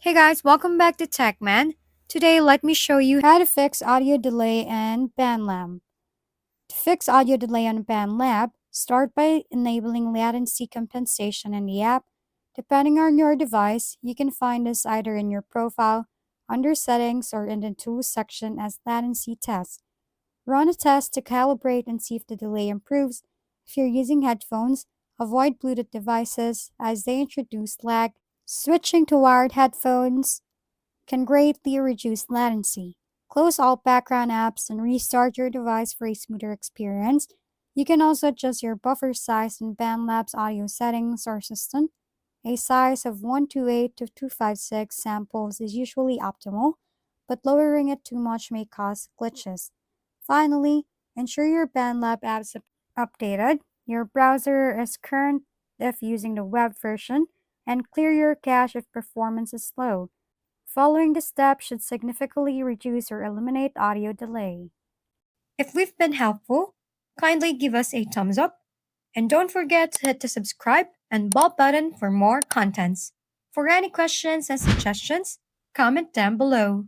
Hey guys, welcome back to TechMan. Today, let me show you how to fix audio delay in BandLab. To fix audio delay on BandLab, start by enabling latency compensation in the app. Depending on your device, you can find this either in your profile, under settings, or in the tools section as latency test. Run a test to calibrate and see if the delay improves. If you're using headphones, avoid Bluetooth devices as they introduce lag. Switching to wired headphones can greatly reduce latency. Close all background apps and restart your device for a smoother experience. You can also adjust your buffer size in BandLab's audio settings or system. A size of 128 to 256 samples is usually optimal, but lowering it too much may cause glitches. Finally, ensure your BandLab apps are updated, your browser is current if using the web version, and clear your cache if performance is slow. Following this step should significantly reduce or eliminate audio delay. If we've been helpful, kindly give us a thumbs up and don't forget to hit the subscribe and bell button for more contents. For any questions and suggestions, comment down below.